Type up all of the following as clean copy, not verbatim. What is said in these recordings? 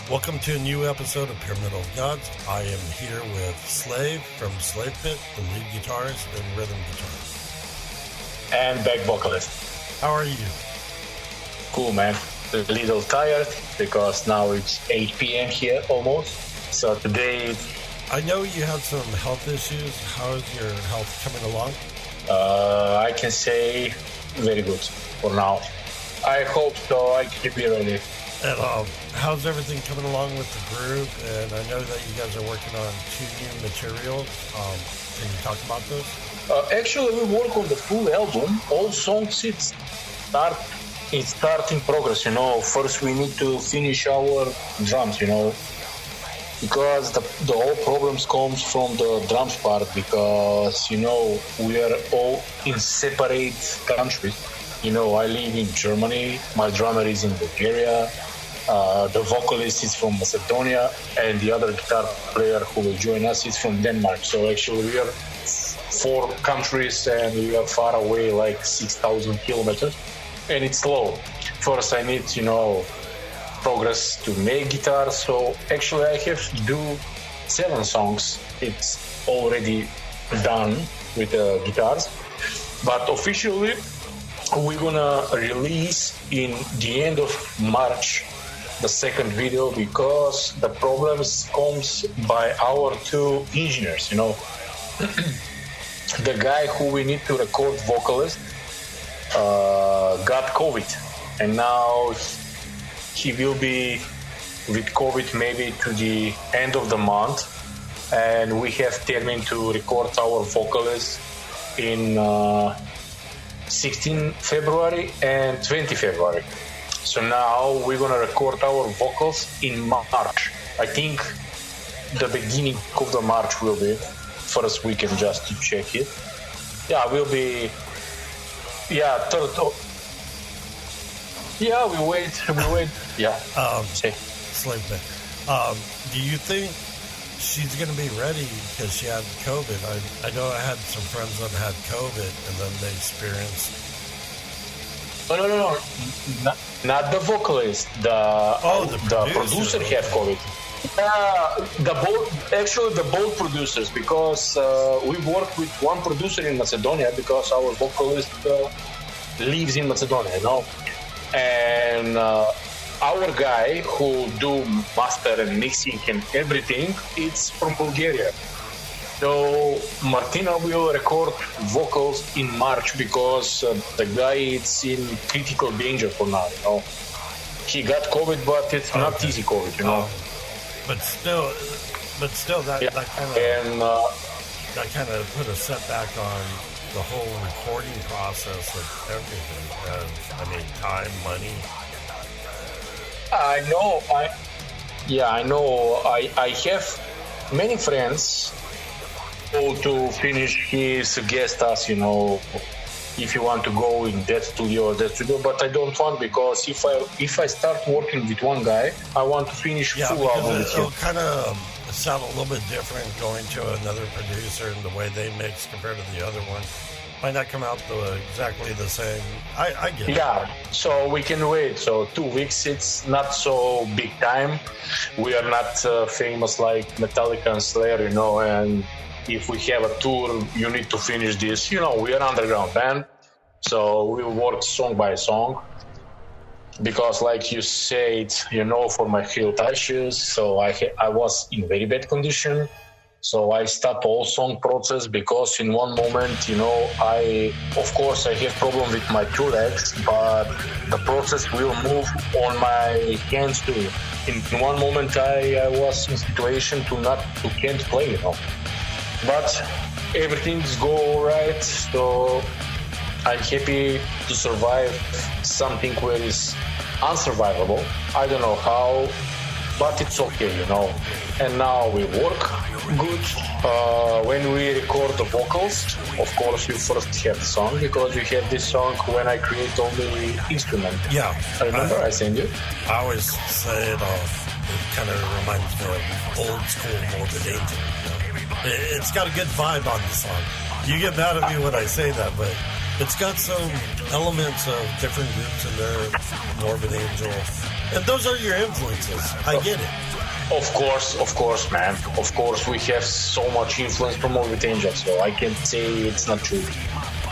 Welcome to a new episode of Pyramidal Gods. I am here with Slave from Slave Pit, the lead guitarist and rhythm guitarist. And back vocalist. How are you? Cool, man. A little tired because now it's 8 p.m. here almost. So today... I know you had some health issues. How is your health coming along? I can say very good for now. I hope so. I can be ready. And how's everything coming along with the group? And I know that you guys are working on 2 new materials. Can you talk about those? Actually, we work on the full album. All songs it's start in progress. First we need to finish our drums. Because the whole problems comes from the drums part. Because we are all in separate countries. I live in Germany. My drummer is in Bulgaria. The vocalist is from Macedonia, and the other guitar player who will join us is from Denmark. So actually we are 4 countries and we are far away, like 6,000 kilometers, and it's slow. First I need, progress to make guitar. So actually I have to do 7 songs. It's already done with the guitars, but officially we're gonna release in the end of March the second video, because the problems comes by our 2 engineers. The guy who we need to record vocalist got COVID, and now he will be with COVID maybe to the end of the month, and we have termin to record our vocalist in 16 February and 20 February. So now we're gonna record our vocals in March. I think the beginning of the March will be first weekend, just to check it. Yeah, will be. Yeah, third. Yeah, we wait. Yeah. Slave Pit. Do you think she's gonna be ready because she had COVID? I know I had some friends that had COVID and then they experienced. No. Not the vocalist. The producer had COVID. The both producers, because we work with one producer in Macedonia, because our vocalist lives in Macedonia, and our guy who do master and mixing and everything, it's from Bulgaria. So Martina will record vocals in March, because the guy is in critical danger for now. He got COVID, but it's not easy COVID. But still, that kind of put a setback on the whole recording process of everything. Time, money. I know. I have many friends to finish his guest us, if you want to go in that studio or that studio, but I don't want, because if I start working with one guy, I want to finish full album with him. It'll kind of sound a little bit different going to another producer and the way they mix compared to the other one. Might not come out exactly the same. I get it. Yeah, so we can wait. So 2 weeks, it's not so big time. We are not famous like Metallica and Slayer, and if we have a tour, you need to finish this. We are underground band, so we work song by song. Because, like you said, for my health issues, so I was in very bad condition. So I stopped all song process, because in one moment, I have problem with my 2 legs, but the process will move on my hands too. In one moment, I was in situation to can't play, But everything's go all right, so I'm happy to survive something where is unsurvivable. I don't know how, but it's okay, And now we work good. When we record the vocals, of course, you first have the song, because you have this song when I create only instrument. Yeah. Remember I sent you? I always say it kind of reminds me of old school Morbid Angel. It's got a good vibe on the song. You get mad at me when I say that, but it's got some elements of different groups in there. Morbid Angel, And those are your influences. I get it. Of course, man. Of course, we have so much influence from Orbit Angel, so I can say it's not true.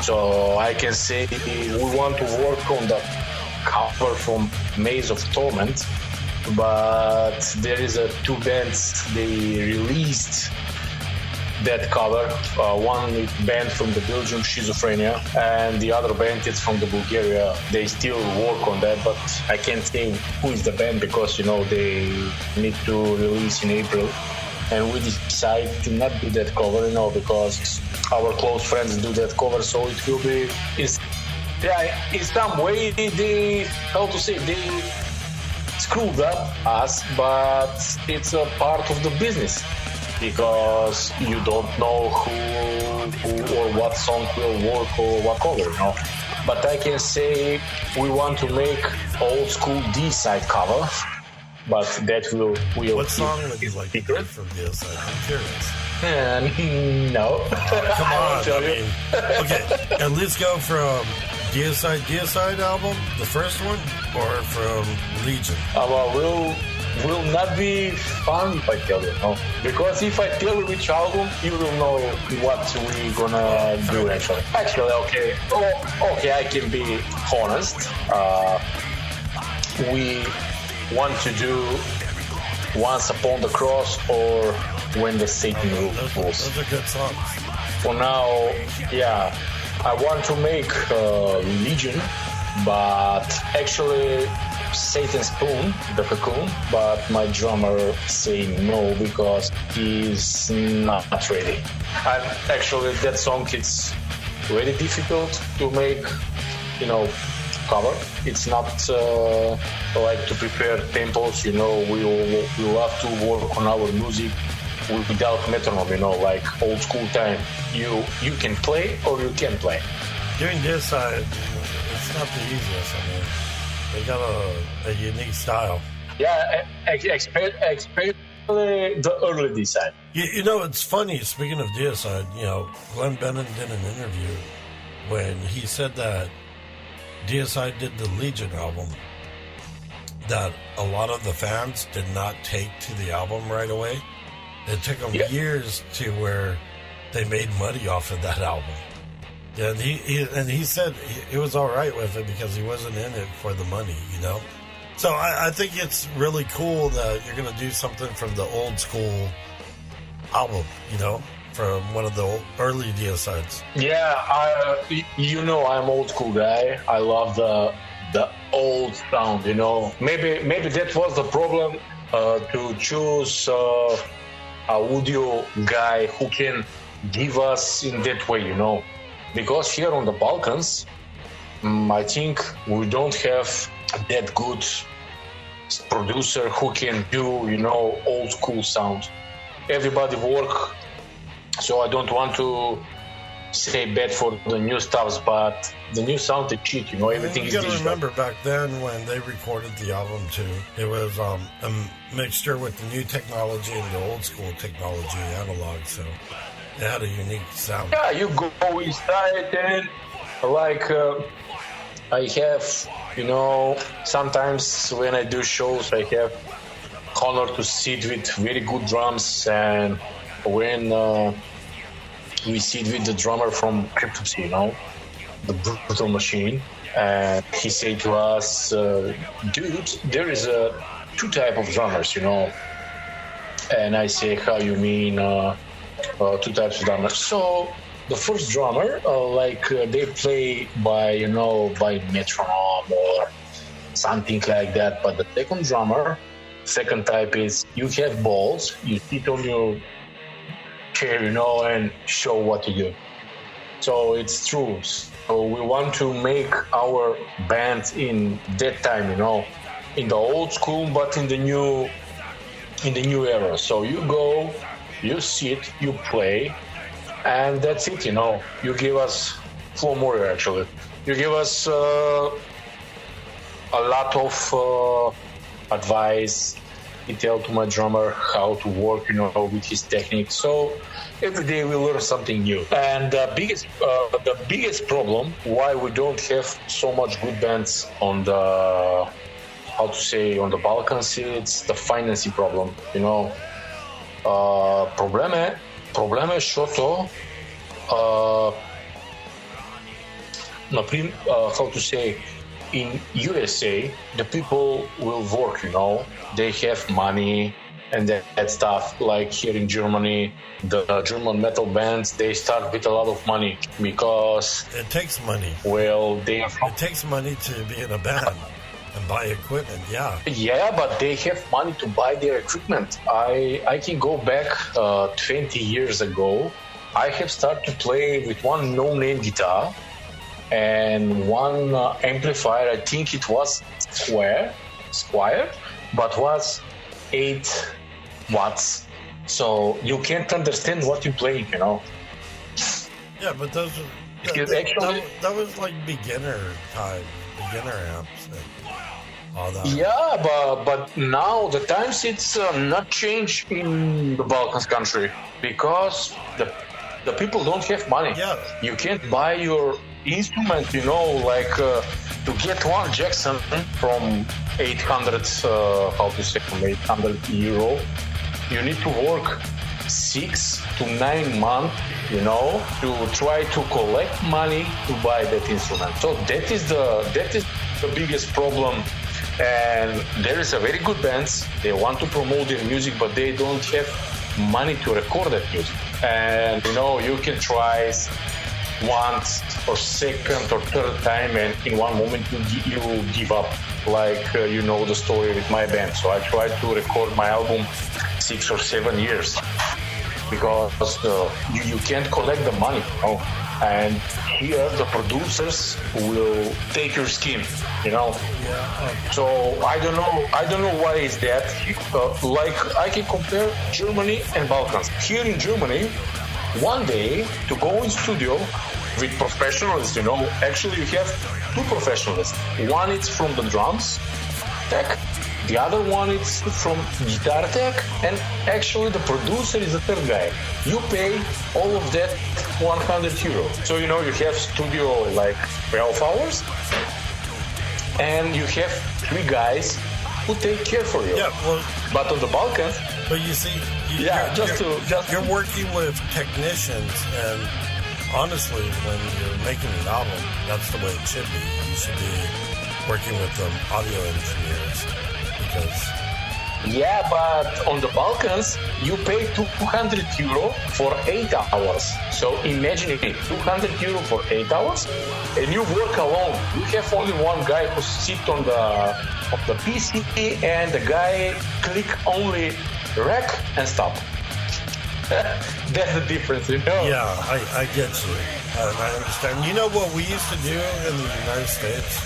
So I can say we want to work on the cover from Maze of Torment, but there is two bands they released that cover. One band from the Belgium, Schizophrenia, and the other band is from the Bulgaria. They still work on that, but I can't say who is the band because they need to release in April, and we decide to not do that cover, because our close friends do that cover, so it will be in some way they screwed up us, but it's a part of the business. Because you don't know who or what song will work or what cover, But I can say we want to make old school D-side cover, but that will. What song would you like to hear from D-side? I'm curious. No. Come on. Okay, at least go from D-side album, the first one, or from Legion. Will not be fun if I tell you, because if I tell you which album, you will know what we're gonna do actually. Okay, I can be honest. We want to do Once Upon the Cross or When the Satan Rules. Those are good songs. For now, I want to make Legion, but actually Satan's Spoon, the Cocoon, but my drummer saying no because he's not ready. And actually that song is very difficult to make, cover. It's not like to prepare tempos, we love to work on our music without metronome, like old school time. You can play or you can't play. Doing this side, it's not the easiest. They got a unique style. Yeah, especially the early design. It's funny, speaking of Deicide, Glenn Bennett did an interview when he said that Deicide did the Legion album, that a lot of the fans did not take to the album right away. It took them years to where they made money off of that album. Yeah, and he said he was all right with it because he wasn't in it for the money, So I think it's really cool that you're going to do something from the old school album, from one of the early Deicides. Yeah, I'm old school guy. I love the old sound, Maybe that was the problem to choose a audio guy who can give us in that way, Because here on the Balkans, I think we don't have that good producer who can do, old school sound. Everybody work, so I don't want to say bad for the new stuffs, but the new sound is cheap, everything is digital. You gotta remember back then when they recorded the album too, it was a mixture with the new technology and the old school technology, analog, so it had a unique sound. Yeah, you go inside and I have, sometimes when I do shows, I have honor to sit with very good drums, and when we sit with the drummer from Cryptopsy, the Brutal Machine, and he said to us, dude, there is two type of drummers, and I say, how you mean two types of drummers? So the first drummer, they play by metronome or something like that. But the second type is you have balls, you sit on your chair, and show what you do. So it's true. So we want to make our band in that time, in the old school, but in the new era. So you go, you sit, you play, and that's it, You give us Flow Warrior, actually. You give us a lot of advice. He tell to my drummer how to work, with his technique. So every day we learn something new. And the biggest problem why we don't have so much good bands on how to say, on the Balkans, it's the financing problem. You know, probleme що то, how to say, in USA, the people will work, you know, they have money and that stuff. Like here in Germany, the German metal bands, they start with a lot of money because it takes money. Well, it takes money to be in a band and buy equipment. Yeah, but they have money to buy their equipment. I can go back 20 years ago. I have started to play with one no-name guitar and one amplifier. I think it was Squire, but was 8 watts. So you can't understand what you play, you know. Yeah, but that was like beginner amps and all that. Yeah, but now the times it's not changed in the Balkans country because the people don't have money. Yeah. You can't buy your instrument, you know, like to get one Jackson from 800, from 800 euro, you need to work 6 to 9 months, you know, to try to collect money to buy that instrument. So that is the biggest problem. And there is a very good bands. They want to promote their music, but they don't have money to record that music. And you know, you can try once or second or third time, and in one moment you give up. Like you know the story with my band. So I tried to record my album 6 or 7 years because you can't collect the money, you know? And here the producers will take your skin, you know. So I don't know why is that. Like I can compare Germany and Balkans. Here in Germany, one day to go in studio with professionals, you know, actually you have 2 professionals. One is from the drums tech, the other one is from guitar tech, and actually the producer is the third guy. You pay all of that 100 euro. So, you know, you have studio like 12 hours, and you have 3 guys who take care for you. Yeah, well, but on the Balkans, but you see, you're working with technicians, and honestly, when you're making an album, that's the way it should be. You should be working with audio engineers because... Yeah, but on the Balkans, you pay 200 euro for 8 hours. So imagine it, 200 euro for 8 hours, and you work alone. You have only one guy who sits on the PC, and the guy click only rec and stop. That's the difference, you know? Yeah, I get you. I understand. You know what we used to do in the United States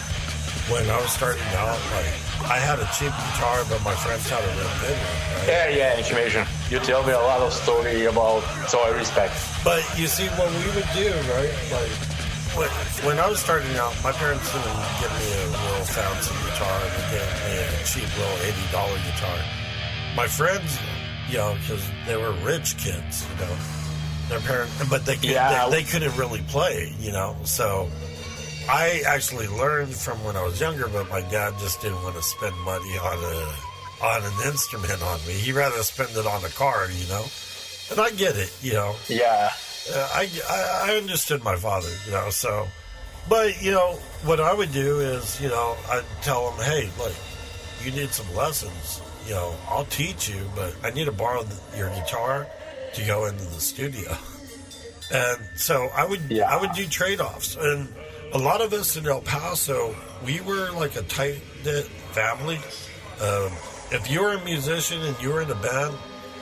when I was starting out? Like, I had a cheap guitar, but my friends had a real good one, right? Yeah, information. You tell me a lot of story about, so I respect. But you see, what we would do, right? Like, when I was starting out, my parents didn't give me a real fancy guitar. They gave me a cheap little $80 guitar. My friends, you know, because they were rich kids, you know, their parents, but they couldn't really play, you know. So I actually learned from when I was younger, but my dad just didn't want to spend money on an instrument on me. He'd rather spend it on a car, you know. And I get it, you know. Yeah. I understood my father, you know. So, but you know, what I would do is, you know, I'd tell him, hey, look, you need some lessons. You know, I'll teach you, but I need to borrow your guitar to go into the studio. And so I would do trade-offs. And a lot of us in El Paso, we were like a tight-knit family. If you were a musician and you were in a band,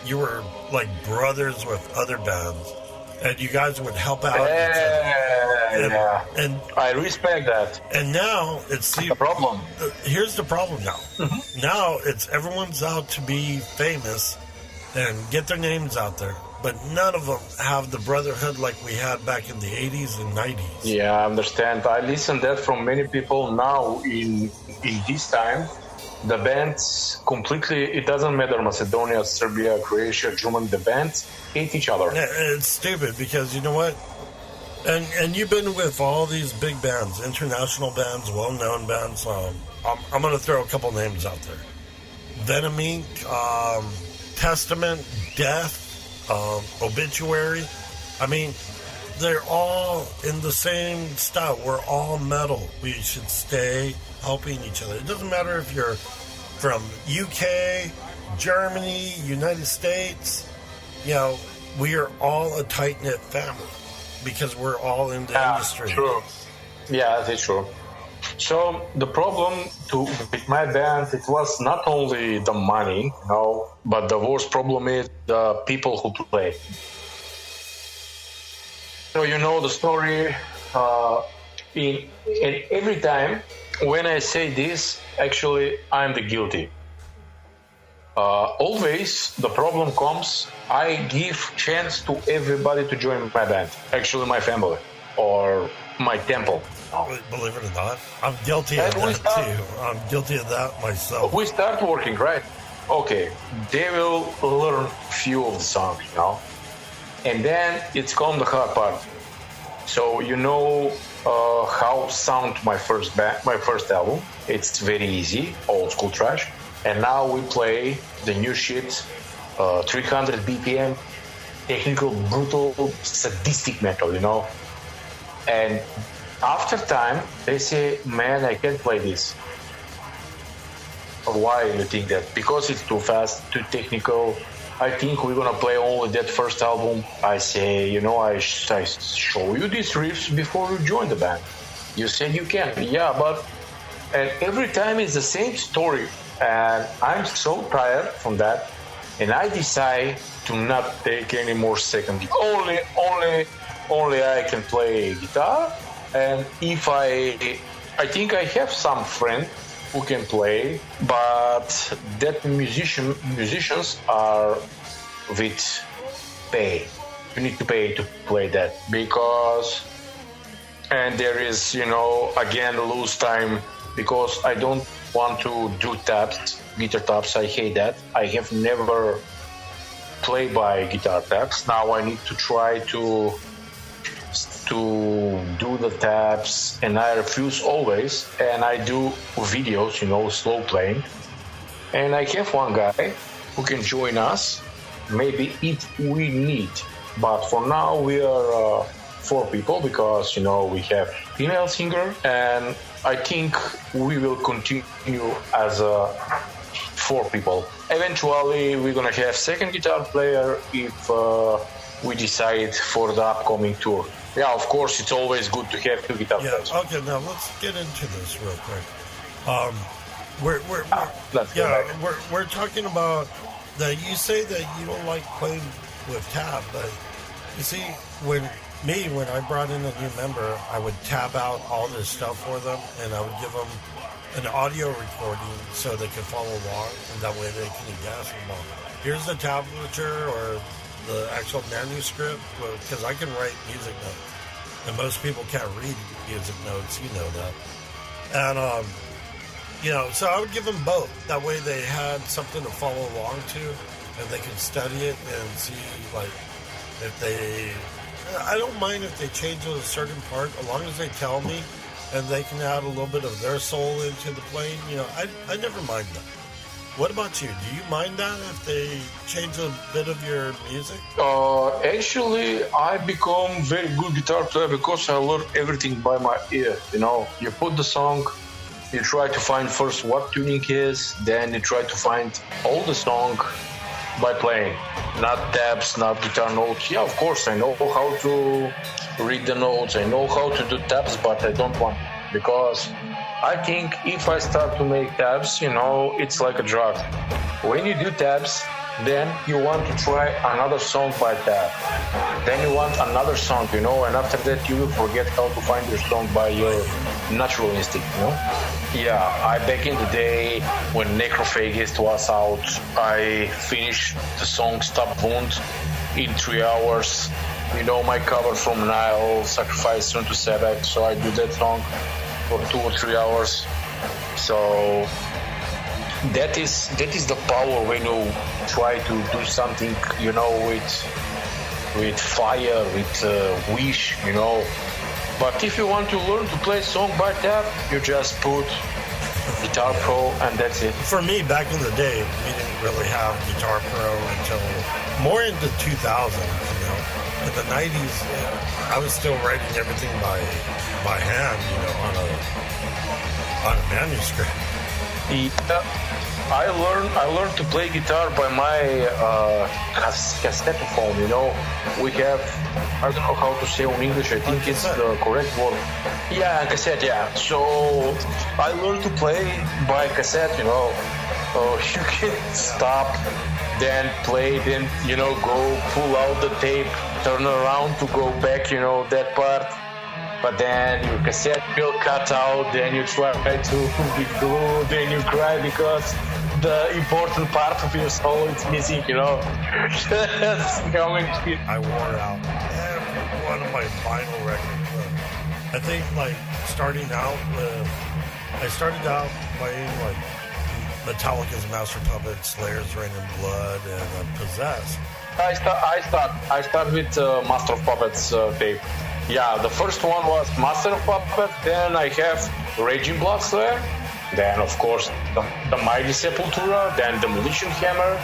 you were like brothers with other bands, and you guys would help out each other. And I respect that. And now it's the problem. Here's the problem now. Mm-hmm. Now it's everyone's out to be famous and get their names out there, but none of them have the brotherhood like we had back in the 80s and 90s. Yeah, I understand. I listen that from many people now in this time. The bands completely, it doesn't matter, Macedonia, Serbia, Croatia, Germany, the bands hate each other. It's stupid because you know what? And you've been with all these big bands, international bands, well-known bands. I'm going to throw a couple names out there. Venom Inc., Testament, Death, Obituary. I mean, they're all in the same style. We're all metal. We should stay helping each other. It doesn't matter if you're from UK, Germany, United States. You know, we are all a tight-knit family because we're all in the industry. True. Yeah, that's true. So the problem with my band, it was not only the money, but the worst problem is the people who play. So you know the story. In every time when I say this, actually I'm the guilty. Always the problem comes. I give chance to everybody to join my band. Actually, my family or my temple. Believe it or not, I'm guilty of that too. I'm guilty of that myself. We start working, right? Okay, they will learn few of the songs, and then it's come the hard part. So how sound my first album. It's very easy, old school trash. And now we play the new shit, 300 BPM, technical, brutal, sadistic metal, And after time, they say, man, I can't play this. Why you think that? Because it's too fast, too technical. I think we're gonna play only that first album. I say, I show you these riffs before you join the band. You said you can. Yeah, and every time it's the same story. And I'm so tired from that. And I decide to not take any more second. Only I can play guitar. And if I think I have some friend who can play, but that musicians are with pay. You need to pay to play that and there is, again, lose time because I don't want to do taps, guitar taps. I hate that. I have never played by guitar taps. Now I need to try to do the taps, and I refuse always. And I do videos, slow playing. And I have one guy who can join us, maybe if we need. But for now we are 4 people because, we have female singer, and I think we will continue as 4 people. Eventually we're gonna have second guitar player if we decide for the upcoming tour. Yeah, of course, it's always good to have 2 guitar players. Okay, now let's get into this real quick. We're talking about that. You say that you don't like playing with tab, but you see, when I brought in a new member, I would tab out all this stuff for them, and I would give them an audio recording so they could follow along, and that way they can guess. Here's the tablature or the actual manuscript, because I can write music notes, and most people can't read music notes, that. And, so I would give them both. That way they had something to follow along to, and they could study it and see, if they... I don't mind if they change a certain part, as long as they tell me, and they can add a little bit of their soul into the playing. I never mind that. What about you? Do you mind that if they change a bit of your music? Actually, I become very good guitar player because I learn everything by my ear. You put the song, you try to find first what tuning is, then you try to find all the song by playing. Not tabs, not guitar notes. Yeah, of course, I know how to read the notes. I know how to do tabs, but I don't want to, because I think if I start to make tabs, it's like a drug. When you do tabs, then you want to try another song by tab. Then you want another song, and after that you will forget how to find your song by your natural instinct, Yeah, back in the day when Necrophagist was out, I finished the song Stop Wound in 3 hours. My cover from Nile, Sacrifice Unto Sabbath, so I do that song for 2 or 3 hours. So that is the power when you try to do something, with fire, with wish, But if you want to learn to play song by tab, you just put Guitar Pro, and that's it. For me, back in the day, we didn't really have Guitar Pro until more into 2000s, you know. In the 90s, I was still writing everything by hand, you know, on a manuscript. Yeah, I learned to play guitar by my cassette phone. You know, we have, I don't know how to say in English. I think it's the correct word. Yeah, cassette. Yeah. So I learned to play by cassette. You know, you can stop, then play, then go pull out the tape, turn around to go back. You know that part. But then your cassette will cut out, then you try to reglue, then you cry because the important part of your soul is missing, you know. I wore out every one of my vinyl records. I think, like, I started out playing, like, Metallica's Master Puppets, Slayer's Reign in Blood, and Possessed. I start with Master of Puppets tape. Yeah, the first one was Master of Puppets, then I have Raging Blood Slayer, then of course the Mighty Sepultura, then Demolition Hammer,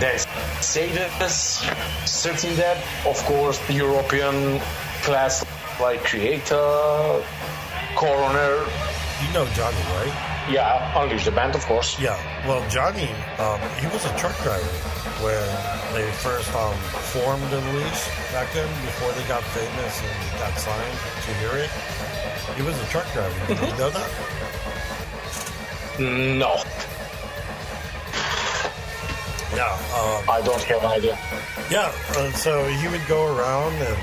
then Sadus, Certain Death, of course the European class like Creator, Coroner. You know Johnny, right? Yeah, Unleash the band, of course. Yeah, well, Johnny, he was a truck driver when they first formed Unleash back then, before they got famous and got signed to hear it. He was a truck driver. Did you know that? No. Yeah. I don't have an idea. Yeah, so he would go around and,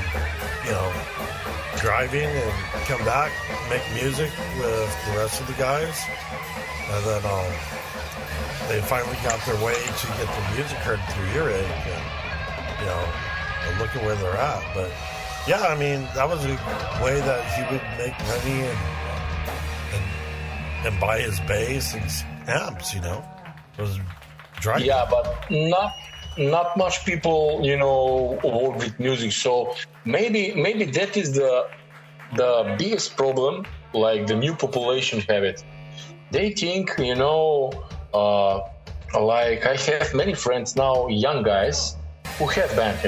driving and come back, make music with the rest of the guys. And then they finally got their way to get the music heard through Earache and, and look at where they're at. But, yeah, I mean, that was a way that he would make money and buy his bass and amps, It was driving. Yeah, but not much people, work with music. So maybe that is the biggest problem. Like the new population have it. They think, like I have many friends now, young guys who have band,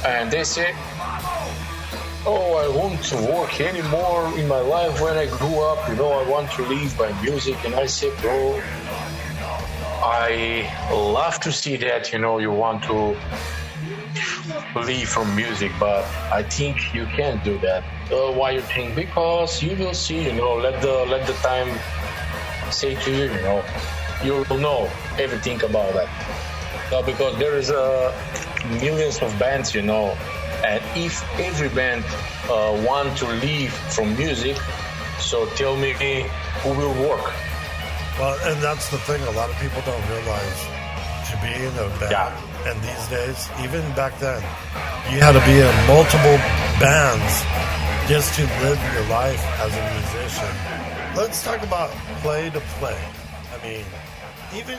and they say, "Oh, I won't work anymore in my life when I grew up. I want to live by music." And I say, "Bro, I love to see that, you want to live from music, but I think you can't do that." Why you think? Because you will see, let the time say to you, you will know everything about that. Because there is millions of bands, and if every band want to live from music, so tell me who will work. Well, and that's the thing. A lot of people don't realize to be in a band, and these days, even back then, you had to be in multiple bands just to live your life as a musician. Let's talk about play to play. I mean, even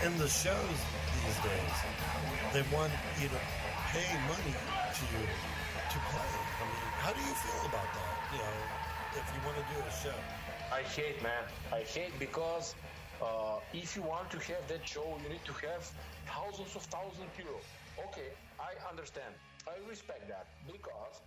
in the shows these days, they want you to pay money to play. I mean, how do you feel about that? If you want to do a show. I hate, man. I hate because if you want to have that show, you need to have thousands of €. Okay, I understand. I respect that because